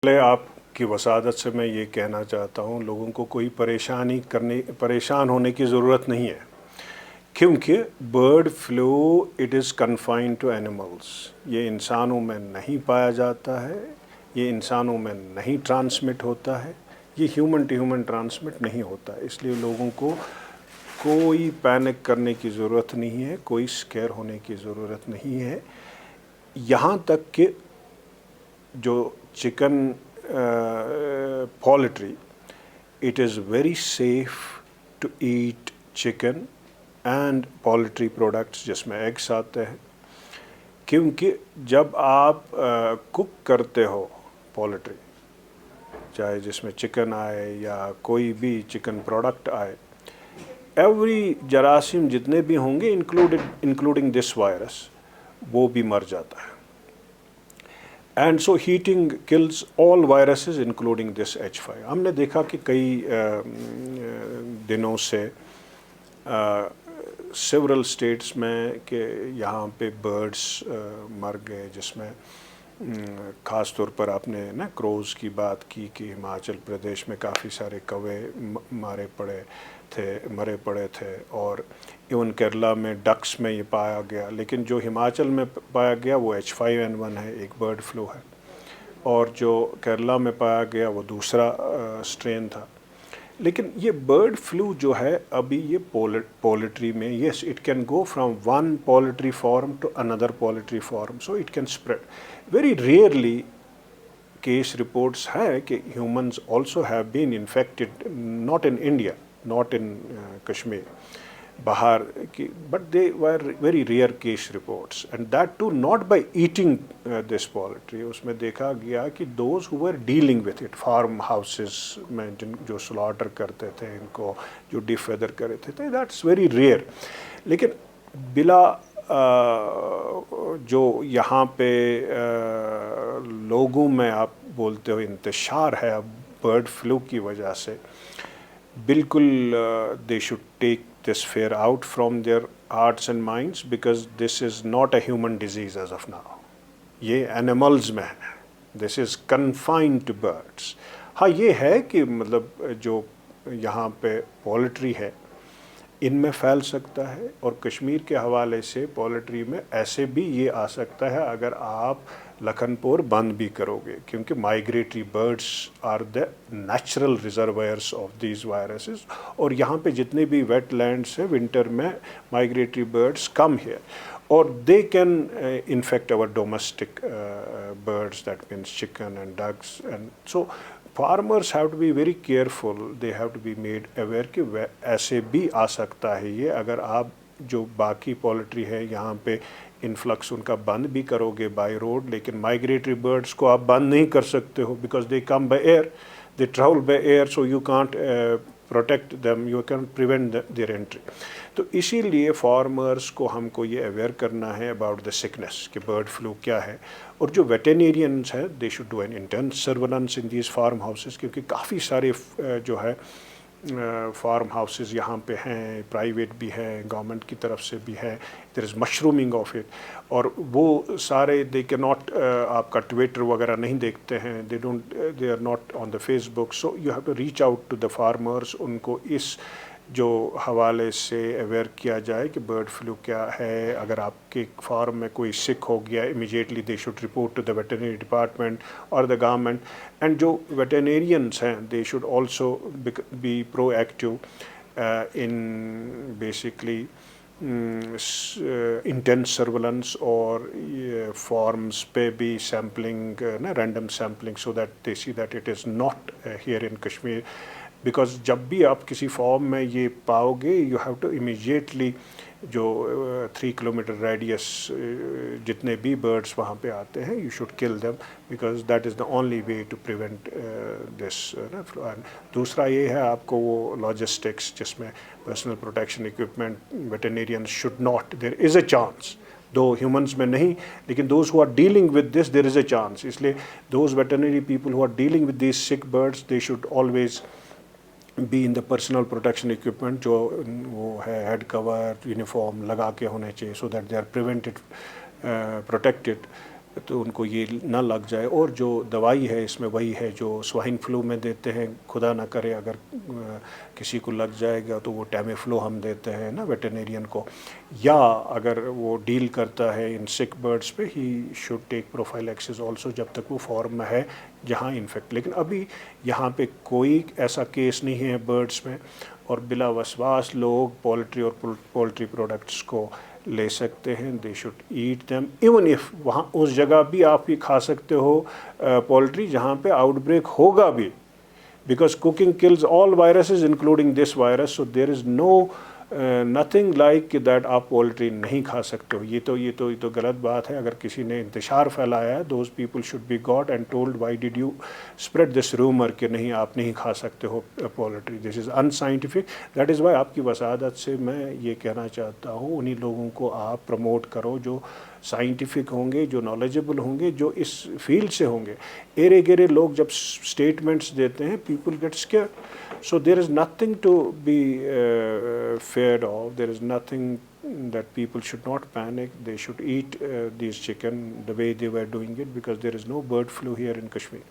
पहले आपकी वसादत से मैं ये कहना चाहता हूँ, लोगों को कोई परेशान होने की ज़रूरत नहीं है, क्योंकि bird flu it is confined to animals. ये इंसानों में नहीं पाया जाता है, ये इंसानों में नहीं ट्रांसमिट होता है, ये ह्यूमन टू ह्यूमन ट्रांसमिट नहीं होता है। इसलिए लोगों को कोई पैनिक करने की ज़रूरत नहीं है, कोई स्केयर होने की ज़रूरत नहीं है। यहाँ तक कि जो chicken poultry, it is very safe to eat chicken and poultry products जिसमें एग्स आते हैं, क्योंकि जब आप कुक करते हो पोल्ट्री, चाहे जिसमें चिकन आए या कोई भी चिकन प्रोडक्ट आए, एवरी जरासीम जितने भी होंगे इंक्लूडिंग दिस वायरस, वो भी मर जाता है। And so heating kills all viruses including this H5। हमने देखा कि कई दिनों से सेवरल स्टेट्स में कि यहाँ पे बर्ड्स मर गए, जिसमें ख़ास तौर पर आपने ना क्रोज़ की बात की कि हिमाचल प्रदेश में काफ़ी सारे कौवे मरे पड़े थे, और इवन केरला में डक्स में ये पाया गया। लेकिन जो हिमाचल में पाया गया वो H5N1 है, एक बर्ड फ्लू है, और जो केरला में पाया गया वो दूसरा स्ट्रेन था। लेकिन ये बर्ड फ्लू जो है अभी ये पोल्ट्री में, yes it can go from one poultry farm to another poultry farm, so it can spread. Very rarely case reports हैं कि humans also have been infected, not in India, not in Kashmir, बाहर की, but they were very rare case reports, and that too not by eating this poultry. उसमें देखा गया कि those who were dealing with it, farm houses में जो slaughter करते थे इनको, जो डिफेदर करते थे, दैट्स वेरी रेयर। लेकिन बिला जो यहाँ पे लोगों में आप बोलते हो इंतशार है अब बर्ड फ्लू की वजह से, बिल्कुल they should take this fear out from their hearts and minds, because this is not a human disease as of now. ये animals में है, this is confined to birds. हाँ ये है कि मतलब जो यहाँ पे पोल्ट्री है इनमें फैल सकता है, और कश्मीर के हवाले से पोल्ट्री में ऐसे भी ये आ सकता है अगर आप लखनपुर बंद भी करोगे, क्योंकि migratory birds are the natural reservoirs of these viruses, और यहाँ पे जितने भी वेट लैंड्स हैं विंटर में माइग्रेटरी बर्ड्स कम हियर, और they can infect our domestic birds, that means chicken and ducks. And so farmers have to be very careful, they have to be made aware कि ऐसे भी आ सकता है ये, अगर आप जो बाकी पोल्ट्री है यहाँ पे इन्फ्लक्स उनका बंद भी करोगे बाय रोड, लेकिन माइग्रेटरी बर्ड्स को आप बंद नहीं कर सकते हो, because they come by air, they travel by air, so you can't protect them, you can prevent their entry. तो इसीलिए फार्मर्स को हमको ये अवेयर करना है अबाउट द सिकनेस कि बर्ड फ्लू क्या है, और जो वेटेरियंस हैं they should do an intense surveillance in these farm houses, क्योंकि काफ़ी सारे जो है फार्म हाउसेस यहाँ पे हैं, प्राइवेट भी हैं, गवर्नमेंट की तरफ से भी है, there is mushrooming of it, और वो सारे दे के नॉट आपका ट्विटर वगैरह नहीं देखते हैं, they are not on the Facebook, so you have to reach out to the farmers, उनको इस जो हवाले से अवेयर किया जाए कि बर्ड फ्लू क्या है। अगर आपके फार्म में कोई सिक हो गया, immediately they should report to the veterinary department और द गवर्नमेंट, एंड जो वेटरनेरियंस हैं they should also be proactive in basically intense surveillance, और फॉर्म्स पे भी सैम्पलिंग ना, random sampling, so that they see that it is not here in Kashmir. Because जब भी आप किसी फॉर्म में ये पाओगे, यू हैव टू इमीडिएटली जो 3 किलोमीटर रेडियस जितने भी बर्ड्स वहाँ पे आते हैं, you should kill them, because that is the only way to prevent this flu. And दूसरा ये है आपको वो लॉजिस्टिक्स, जिसमें personal protection equipment, veterinarian should not, there is a chance, though humans में नहीं, लेकिन those who are dealing with this there is a chance. इसलिए those veterinary people who are dealing with this sick birds, they should always be in the personal protection equipment, जो वो है head cover, uniform लगा के होने चाहिए, so that they are prevented, protected تو ان کو یہ نہ لگ جائے. اور جو دوائی ہے اس میں وہی ہے جو سوائن فلو میں دیتے ہیں. خدا نہ کرے اگر کسی کو لگ جائے گا تو وہ ٹیمی فلو ہم دیتے ہیں نا ویٹرینیرین کو, یا اگر وہ ڈیل کرتا ہے ان سک برڈس پہ, ہی شوڈ ٹیک پروفائلیکسس آلسو جب تک وہ فارم میں ہے جہاں انفیکٹ. لیکن ابھی یہاں پہ کوئی ایسا کیس نہیں ہے برڈس میں, اور بلا وسواس لوگ پولٹری اور پولٹری پروڈکٹس کو لے سکتے ہیں. They should eat them even if وہاں اس جگہ بھی آپ بھی کھا سکتے ہو پولٹری جہاں پہ آؤٹ بریک ہوگا بھی, because cooking kills all viruses including this virus. So there is no nothing like that آپ پولٹری نہیں کھا سکتے ہو. یہ تو غلط بات ہے. اگر کسی نے انتشار پھیلایا ہے, those people should be got and told why did you spread this rumour کہ نہیں آپ نہیں کھا سکتے ہو poultry. This is unscientific. That is why آپ کی وسادت سے میں یہ کہنا چاہتا ہوں انہی لوگوں کو آپ پروموٹ کرو جو سائنٹیفک ہوں گے, جو نالجبل ہوں گے, جو اس فیلڈ سے ہوں گے. ایرے گیرے لوگ جب اسٹیٹمنٹس دیتے ہیں people get scared. So there is nothing to be feared of. There is nothing that people should not panic. They should eat these chicken the way they were doing it, because there is no bird flu here in Kashmir.